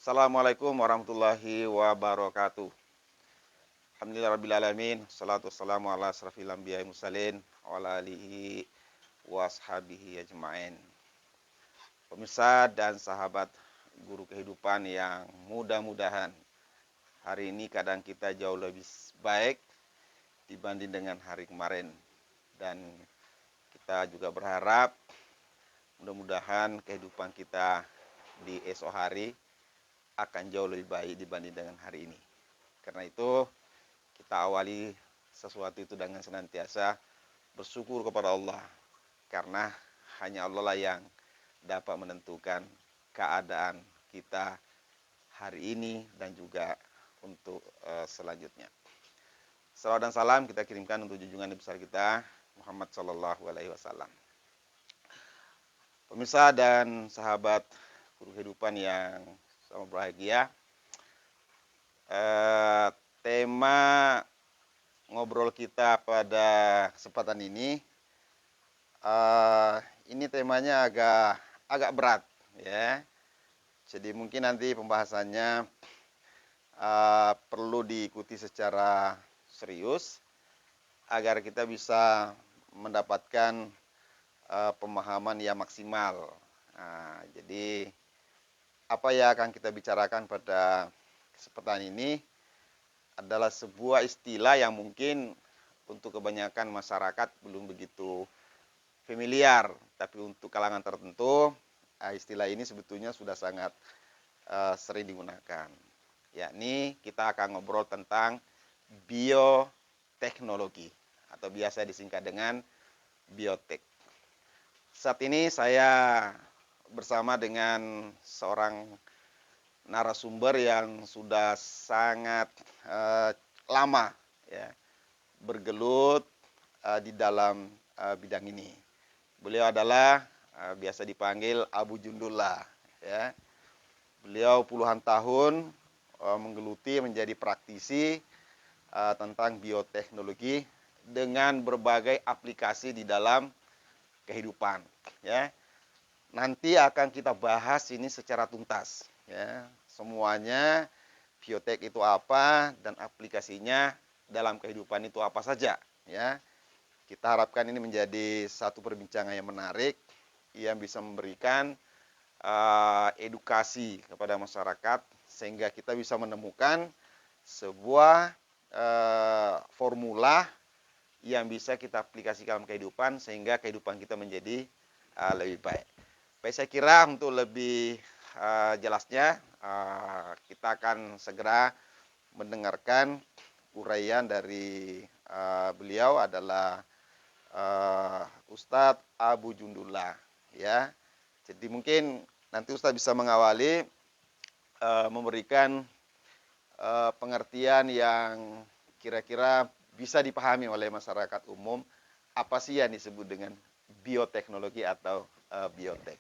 Assalamualaikum warahmatullahi wabarakatuh. Alhamdulillahirrabbilalamin. Salatu wassalamu ala asrafil anbiya'i mursalin wa ala alihi wa ashabihi ajma'in. Pemirsa dan sahabat guru kehidupan yang mudah-mudahan hari ini kadang kita jauh lebih baik dibanding dengan hari kemarin. Dan kita juga berharap mudah-mudahan kehidupan kita di esok hari akan jauh lebih baik dibanding dengan hari ini. Karena itu kita awali sesuatu itu dengan senantiasa bersyukur kepada Allah. Karena hanya Allah lah yang dapat menentukan keadaan kita hari ini dan juga untuk selanjutnya. Salawat dan salam kita kirimkan untuk junjungan besar kita Muhammad Shallallahu Alaihi Wasallam. Pemirsa dan sahabat guru kehidupan yang sama berbahagia, tema ngobrol kita pada kesempatan ini temanya agak berat ya. Jadi mungkin nanti pembahasannya perlu diikuti secara serius agar kita bisa mendapatkan pemahaman yang maksimal. Jadi apa yang akan kita bicarakan pada kesempatan ini adalah sebuah istilah yang mungkin untuk kebanyakan masyarakat belum begitu familiar, tapi untuk kalangan tertentu istilah ini sebetulnya sudah sangat sering digunakan. Yakni kita akan ngobrol tentang bioteknologi atau biasa disingkat dengan biotek. Saat ini saya bersama dengan seorang narasumber yang sudah sangat lama ya bergelut di dalam bidang ini. Beliau adalah biasa dipanggil Abu Jundullah ya. Beliau puluhan tahun menggeluti menjadi praktisi tentang bioteknologi dengan berbagai aplikasi di dalam kehidupan ya. Nanti akan kita bahas ini secara tuntas ya. Semuanya biotek itu apa dan aplikasinya dalam kehidupan itu apa saja ya. Kita harapkan ini menjadi satu perbincangan yang menarik yang bisa memberikan edukasi kepada masyarakat sehingga kita bisa menemukan sebuah formula yang bisa kita aplikasikan dalam kehidupan sehingga kehidupan kita menjadi lebih baik. Baik, saya kira untuk lebih jelasnya kita akan segera mendengarkan uraian dari beliau adalah Ustadz Abu Jundullah ya. Jadi mungkin nanti Ustadz bisa mengawali memberikan pengertian yang kira-kira bisa dipahami oleh masyarakat umum apa sih yang disebut dengan bioteknologi atau biotek.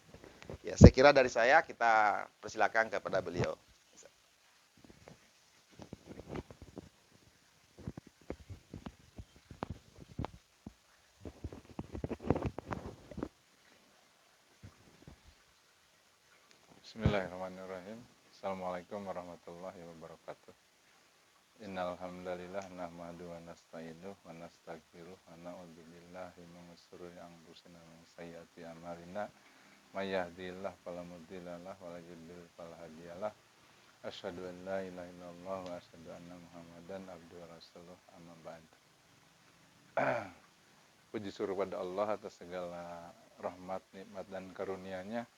Ya, saya kira dari saya kita persilakan kepada beliau. Bismillahirrahmanirrahim. Assalamualaikum warahmatullahi wabarakatuh. Innal hamdalillah nahmadu wa nasta'inuhu wa nastaghfiruh wa na'udzu billahi min shururi anfusina wa min sayyiati a'malina. May yahdihillahu fala mudilla lahu wa may yudlil fala hadiyalah. Asyhadu an la ilaha illallah wa asyhadu anna Muhammadan abduhu wa rasuluh, amma ba'd. Puji syukur pada Allah atas segala rahmat, nikmat dan karunia-Nya.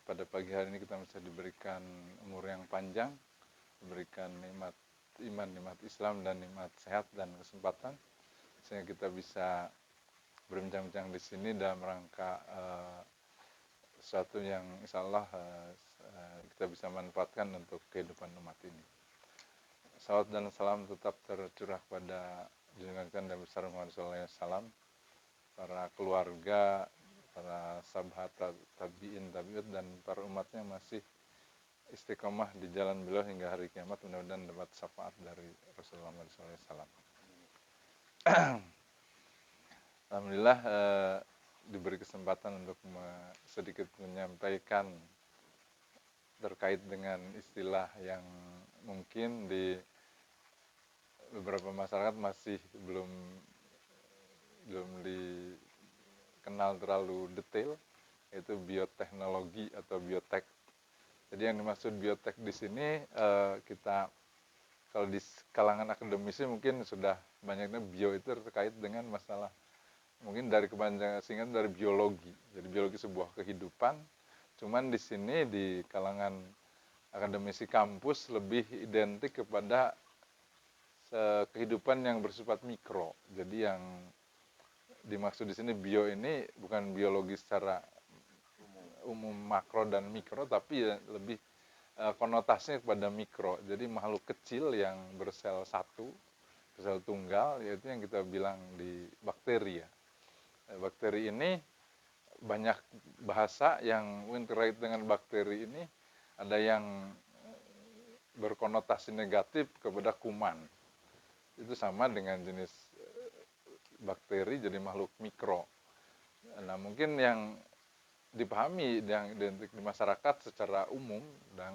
Pada pagi hari ini kita bisa diberikan umur yang panjang, diberikan nikmat iman, nikmat Islam, dan nikmat sehat dan kesempatan, sehingga kita bisa berbincang-bincang di sini dalam rangka sesuatu yang insya Allah kita bisa manfaatkan untuk kehidupan umat ini. Salawat dan salam tetap tercurah pada junjungan kita Nabi besar Muhammad SAW, para keluarga, para sahabat tabi'in, tabi'ut, dan para umatnya masih istiqomah di jalan beliau hingga hari kiamat. Mudah-mudahan dapat syafaat dari Rasulullah SAW. Alhamdulillah diberi kesempatan untuk sedikit menyampaikan terkait dengan istilah yang mungkin di beberapa masyarakat masih belum belum dikenal terlalu detail, yaitu bioteknologi atau biotek. Jadi yang dimaksud biotek di sini kita kalau di kalangan akademisi mungkin sudah banyaknya bio itu terkait dengan masalah mungkin dari kepanjangan singkat dari biologi. Jadi biologi sebuah kehidupan. Cuman di sini di kalangan akademisi kampus lebih identik kepada kehidupan yang bersifat mikro. Jadi yang dimaksud di sini bio ini bukan biologi secara umum makro dan mikro, tapi lebih konotasinya kepada mikro. Jadi makhluk kecil yang bersel satu, bersel tunggal, yaitu yang kita bilang di bakteri ya. Bakteri ini banyak bahasa yang mungkin terkait dengan bakteri ini, ada yang berkonotasi negatif kepada kuman. Itu sama dengan jenis bakteri jadi makhluk mikro. Nah mungkin yang dipahami yang identik di masyarakat secara umum dan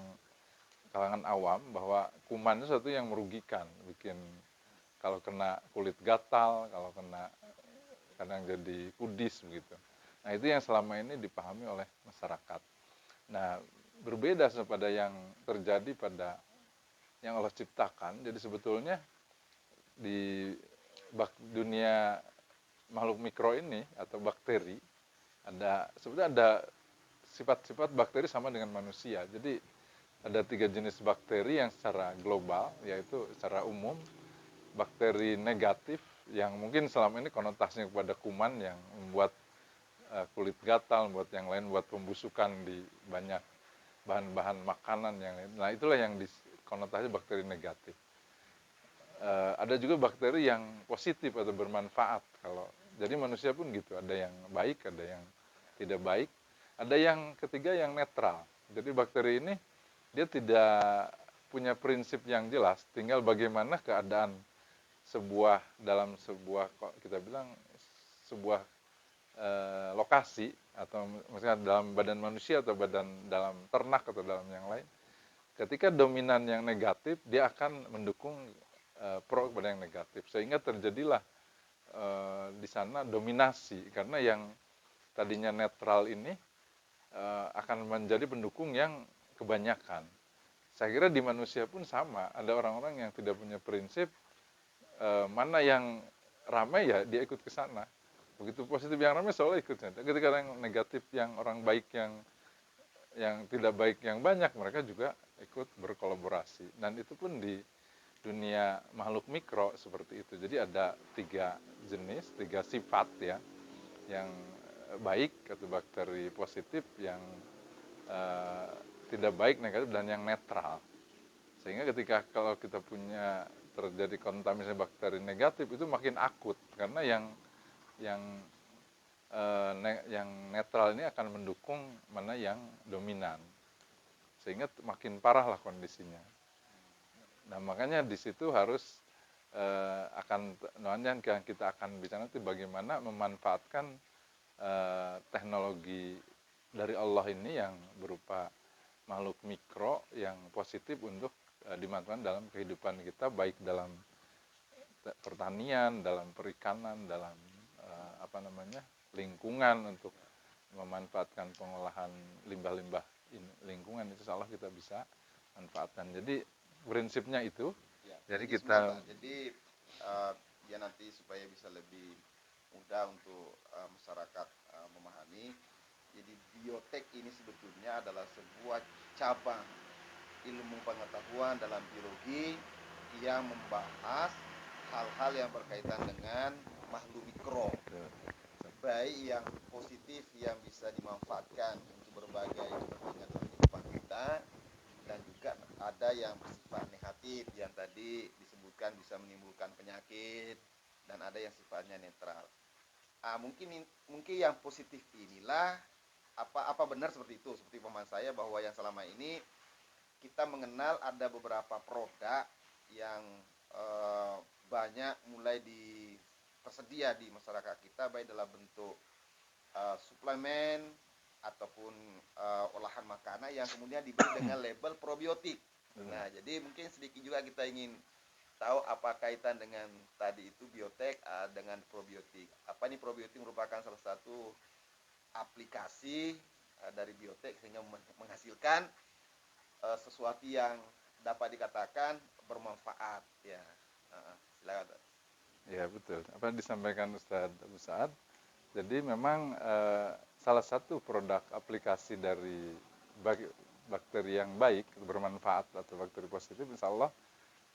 kalangan awam bahwa kuman itu sesuatu yang merugikan, bikin kalau kena kulit gatal, kalau kena kadang jadi kudis begitu. Nah itu yang selama ini dipahami oleh masyarakat. Nah berbeda pada yang terjadi pada yang Allah ciptakan. Jadi sebetulnya di dunia makhluk mikro ini atau bakteri sebetulnya ada sifat-sifat bakteri sama dengan manusia. Jadi ada 3 jenis bakteri yang secara global, yaitu secara umum bakteri negatif yang mungkin selama ini konotasinya kepada kuman yang membuat kulit gatal, membuat yang lain, buat pembusukan di banyak bahan-bahan makanan yang lain. Nah itulah yang konotasi bakteri negatif. Ada juga bakteri yang positif atau bermanfaat. Jadi manusia pun gitu, ada yang baik, ada yang tidak baik, ada yang ketiga yang netral. Jadi bakteri ini dia tidak punya prinsip yang jelas, tinggal bagaimana keadaan dalam sebuah kita bilang sebuah lokasi atau misalnya dalam badan manusia atau dalam ternak atau dalam yang lain. Ketika dominan yang negatif, dia akan mendukung pro kepada yang negatif, sehingga terjadilah di sana dominasi, karena yang tadinya netral ini akan menjadi pendukung yang kebanyakan. Saya kira di manusia pun sama, ada orang-orang yang tidak punya prinsip, mana yang ramai ya dia ikut ke sana, begitu positif yang ramai soalnya ikut. Ketika yang negatif, yang orang baik yang tidak baik yang banyak, mereka juga ikut berkolaborasi. Dan itu pun di dunia makhluk mikro seperti itu. Jadi ada 3 jenis, 3 sifat ya, yang baik atau bakteri positif, yang tidak baik negatif, dan yang netral. Sehingga ketika kalau kita punya terjadi kontaminasi bakteri negatif itu makin akut, karena yang netral ini akan mendukung mana yang dominan, sehingga makin parah lah kondisinya. Nah makanya di situ harus yang kita akan bicara nanti bagaimana memanfaatkan teknologi dari Allah ini yang berupa makhluk mikro yang positif untuk dimanfaatkan dalam kehidupan kita, baik dalam pertanian, dalam perikanan, dalam lingkungan, untuk memanfaatkan pengolahan limbah-limbah lingkungan, itu insya Allah kita bisa manfaatkan. Jadi prinsipnya itu. Ya, jadi ya nanti supaya bisa lebih mudah untuk masyarakat memahami. Jadi biotek ini sebetulnya adalah sebuah cabang ilmu pengetahuan dalam biologi yang membahas hal-hal yang berkaitan dengan makhluk mikro, baik yang positif yang bisa dimanfaatkan untuk berbagai kepentingan dalam kehidupan kita, dan juga ada yang bersifat negatif yang tadi disebutkan bisa menimbulkan penyakit, dan ada yang sifatnya netral. Mungkin yang positif inilah apa benar seperti itu, seperti pemahaman saya bahwa yang selama ini kita mengenal ada beberapa produk yang banyak mulai tersedia di masyarakat kita, baik dalam bentuk suplemen ataupun olahan makanan yang kemudian diberi dengan label probiotik. Nah, jadi mungkin sedikit juga kita ingin tahu apa kaitan dengan tadi itu biotek dengan probiotik. Apa ini probiotik merupakan salah satu aplikasi dari biotek sehingga menghasilkan sesuatu yang dapat dikatakan bermanfaat ya. Silakan. Ya betul, apa yang disampaikan Ustadz Abu Sa'ad. Jadi memang salah satu produk aplikasi dari bakteri yang baik, bermanfaat atau bakteri positif, insya Allah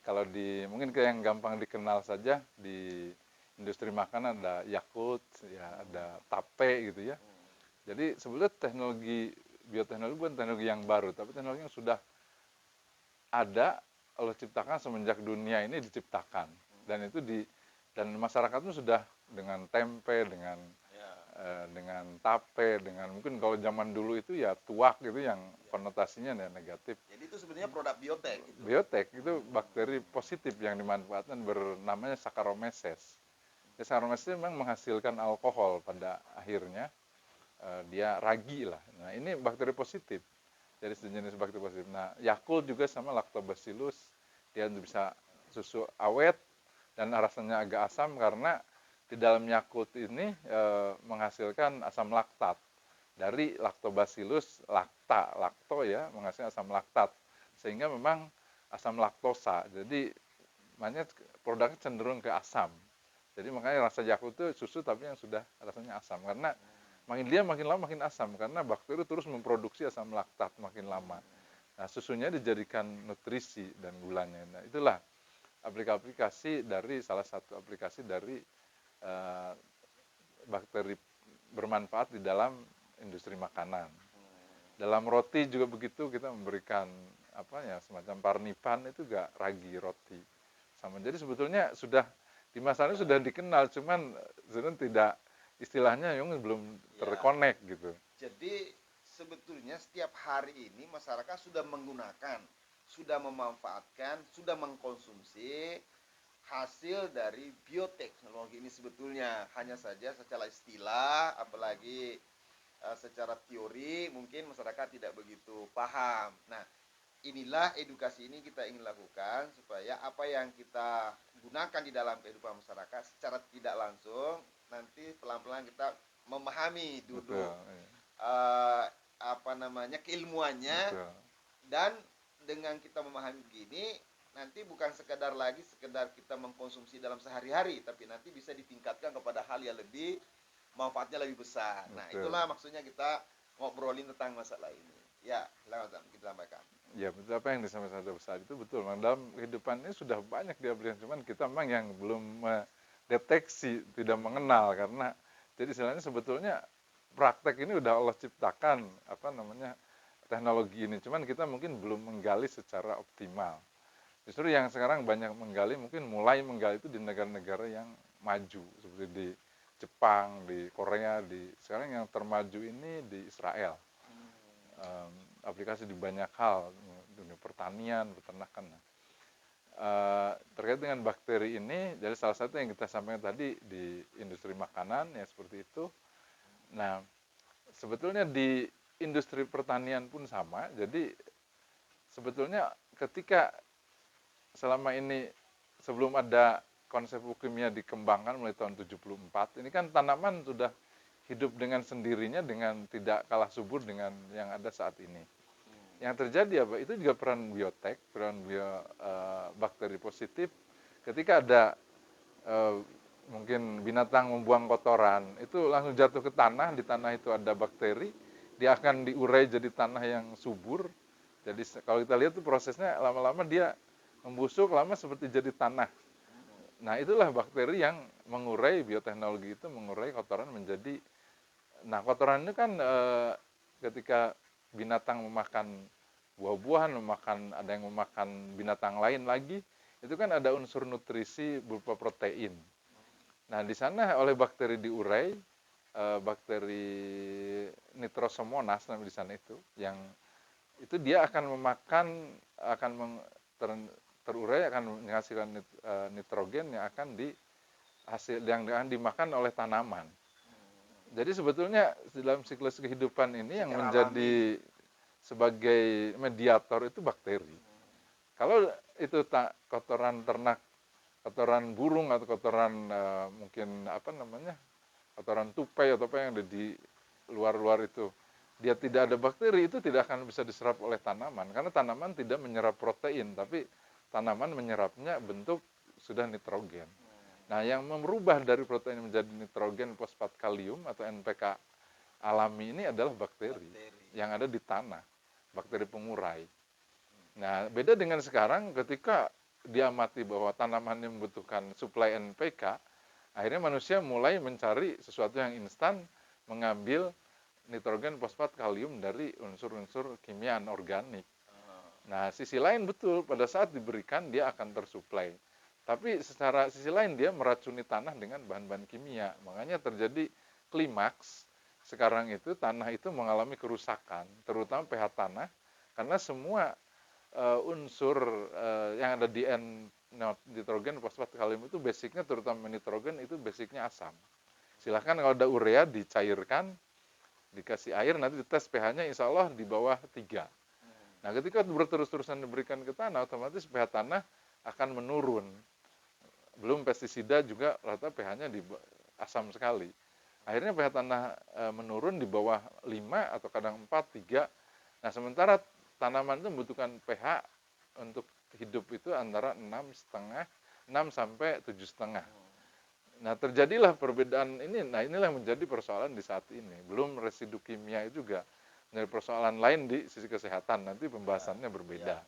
kalau mungkin kayak yang gampang dikenal saja di industri makanan ada Yakult, ya ada Tape gitu ya. Jadi sebetulnya teknologi bioteknologi bukan teknologi yang baru, tapi teknologi yang sudah ada, Allah ciptakan semenjak dunia ini diciptakan, dan itu dan masyarakat itu sudah dengan tempe, dengan tape, dengan mungkin kalau zaman dulu itu ya tuak gitu yang konotasinya negatif. Jadi itu sebenarnya produk biotek. Biotek itu bakteri positif yang dimanfaatkan bernamanya Saccharomyces. Saccharomyces itu memang menghasilkan alkohol pada akhirnya, dia ragi lah. Nah ini bakteri positif, jadi sejenis bakteri positif. Nah Yakult juga sama Lactobacillus, dia bisa susu awet dan rasanya agak asam karena di dalam Yakult ini menghasilkan asam laktat dari Lactobacillus lacto ya, menghasilkan asam laktat sehingga memang asam laktosa. Jadi makanya produknya cenderung ke asam. Jadi makanya rasa Yakult itu susu tapi yang sudah rasanya asam karena makin lama makin asam karena bakteri terus memproduksi asam laktat makin lama. Nah, susunya dijadikan nutrisi dan gulanya. Nah, itulah aplikasi dari salah satu aplikasi dari bakteri bermanfaat di dalam industri makanan. Dalam roti juga begitu, kita memberikan semacam parnipan itu juga ragi roti. Sama. Jadi sebetulnya sudah di masa ini sudah dikenal, cuman sebenarnya tidak, istilahnya yang belum terkonek gitu. Jadi sebetulnya setiap hari ini masyarakat sudah menggunakan, sudah memanfaatkan, sudah mengkonsumsi hasil dari bioteknologi ini sebetulnya. Hanya saja secara istilah, apalagi secara teori mungkin masyarakat tidak begitu paham. Nah, inilah edukasi ini kita ingin lakukan supaya apa yang kita gunakan di dalam kehidupan masyarakat secara tidak langsung nanti pelan-pelan kita memahami dulu keilmuannya. Betul. Dan dengan kita memahami begini nanti bukan sekedar kita mengkonsumsi dalam sehari-hari, tapi nanti bisa ditingkatkan kepada hal yang lebih manfaatnya lebih besar. Betul. Nah itulah maksudnya kita ngobrolin tentang masalah ini. Ya, silakan kita sampaikan. Ya betul, apa yang disampaikan saat itu betul. Dalam kehidupan ini sudah banyak diaplikasikan, cuman kita memang yang belum mendeteksi, tidak mengenal karena jadi istilahnya sebetulnya praktek ini udah Allah ciptakan teknologi ini, cuman kita mungkin belum menggali secara optimal. Justru yang sekarang banyak menggali, mungkin mulai menggali itu di negara-negara yang maju seperti di Jepang, di Korea, sekarang yang termaju ini di Israel. Aplikasi di banyak hal, dunia pertanian, peternakan. Terkait dengan bakteri ini, jadi salah satu yang kita sampaikan tadi di industri makanan ya seperti itu. Nah, sebetulnya di industri pertanian pun sama. Jadi sebetulnya ketika selama ini sebelum ada konsep kimia dikembangkan mulai tahun 74, ini kan tanaman sudah hidup dengan sendirinya dengan tidak kalah subur dengan yang ada saat ini. Yang terjadi apa? Itu juga peran biotek, peran bakteri positif. Ketika ada mungkin binatang membuang kotoran, itu langsung jatuh ke tanah, di tanah itu ada bakteri, dia akan diurai jadi tanah yang subur. Jadi kalau kita lihat tuh prosesnya lama-lama dia membusuk, lama seperti jadi tanah. Nah itulah bakteri yang mengurai, bioteknologi itu mengurai kotoran menjadi, nah kotoran itu kan ketika binatang memakan buah-buahan, ada yang memakan binatang lain lagi, itu kan ada unsur nutrisi berupa protein. Nah di sana oleh bakteri diurai, bakteri Nitrosomonas namanya di sana itu, yang itu dia akan memakan, terurai akan menghasilkan nitrogen yang akan dimakan oleh tanaman. Jadi sebetulnya dalam siklus kehidupan ini yang Secara menjadi sebagai mediator itu bakteri. Kalau itu tak kotoran ternak, kotoran burung atau kotoran mungkin apa namanya, kotoran tupai atau apa yang ada di luar-luar itu, dia tidak ada bakteri, itu tidak akan bisa diserap oleh tanaman karena tanaman tidak menyerap protein, tapi tanaman menyerapnya bentuk sudah nitrogen. Nah, yang merubah dari protein menjadi nitrogen fosfat kalium atau NPK alami ini adalah bakteri yang ada di tanah, bakteri pengurai. Nah, beda dengan sekarang ketika diamati bahwa tanaman yang membutuhkan suplai NPK, akhirnya manusia mulai mencari sesuatu yang instan, mengambil nitrogen, fosfat, kalium dari unsur-unsur kimia anorganik. Nah, sisi lain betul, pada saat diberikan dia akan tersuplai. Tapi secara sisi lain dia meracuni tanah dengan bahan-bahan kimia. Makanya terjadi klimaks. Sekarang itu tanah itu mengalami kerusakan, terutama pH tanah, karena semua unsur yang ada di nitrogen, fosfat, kalium itu basicnya, terutama nitrogen itu basicnya asam. Silahkan kalau ada urea dicairkan, dikasih air, nanti dites pH-nya insya Allah di bawah 3. Nah, ketika berterus-terusan diberikan ke tanah, otomatis pH tanah akan menurun. Belum pestisida juga rata pH-nya di asam sekali. Akhirnya pH tanah menurun di bawah 5 atau kadang 4, 3. Nah, sementara tanaman itu membutuhkan pH untuk hidup itu antara 6,5, 6 sampai 7,5. Nah, terjadilah perbedaan ini. Nah, inilah yang menjadi persoalan di saat ini. Belum residu kimia juga menjadi persoalan lain di sisi kesehatan. Nanti pembahasannya berbeda.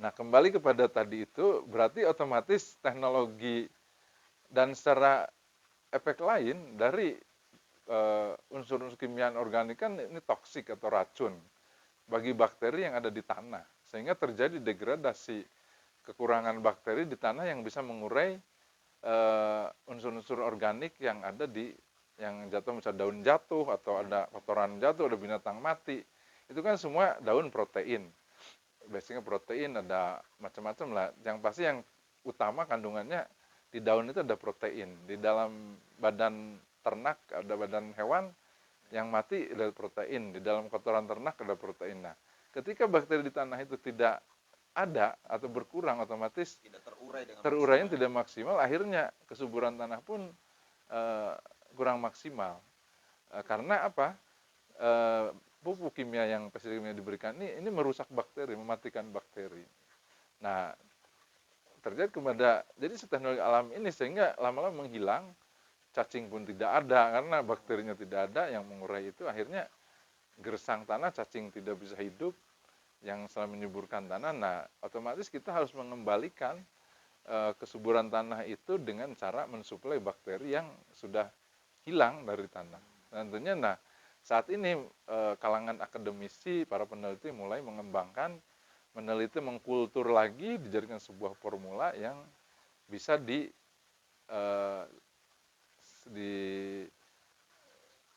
Nah, kembali kepada tadi itu, berarti otomatis teknologi dan secara efek lain dari unsur-unsur kimia organik kan ini toksik atau racun bagi bakteri yang ada di tanah. Sehingga terjadi degradasi, kekurangan bakteri di tanah yang bisa mengurai unsur-unsur organik yang ada di yang jatuh, misalnya daun jatuh atau ada kotoran jatuh, ada binatang mati, itu kan semua daun protein, basicnya protein, ada macam-macam lah. Yang pasti yang utama kandungannya di daun itu ada protein, di dalam badan ternak ada badan hewan yang mati ada protein, di dalam kotoran ternak ada protein. Nah, ketika bakteri di tanah itu tidak ada atau berkurang, otomatis tidak terurai dengan terurainya tidak maksimal, akhirnya kesuburan tanah pun kurang maksimal. Karena apa? Pupuk kimia yang pestisida kimia diberikan ini merusak bakteri, mematikan bakteri. Nah, terjadi kepada jadi teknologi alam ini sehingga lama-lama menghilang, cacing pun tidak ada karena bakterinya tidak ada yang mengurai itu, akhirnya gersang tanah, cacing tidak bisa hidup yang selalu menyuburkan tanah. Nah, otomatis kita harus mengembalikan kesuburan tanah itu dengan cara mensuplai bakteri yang sudah hilang dari tanah. Dan tentunya saat ini kalangan akademisi, para peneliti mulai mengembangkan, meneliti, mengkultur lagi, dijadikan sebuah formula yang bisa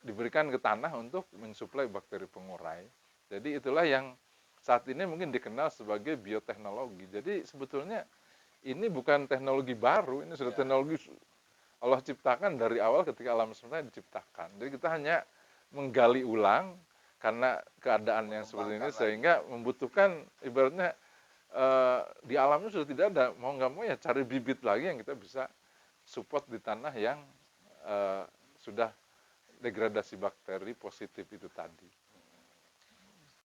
diberikan ke tanah untuk mensuplai bakteri pengurai. Jadi itulah yang saat ini mungkin dikenal sebagai bioteknologi. Jadi sebetulnya ini bukan teknologi baru, ini sudah teknologi Allah ciptakan dari awal ketika alam semesta diciptakan. Jadi kita hanya menggali ulang karena keadaan yang seperti ini sehingga membutuhkan ibaratnya di alamnya sudah tidak ada, mau nggak mau ya cari bibit lagi yang kita bisa support di tanah yang sudah degradasi bakteri positif itu tadi.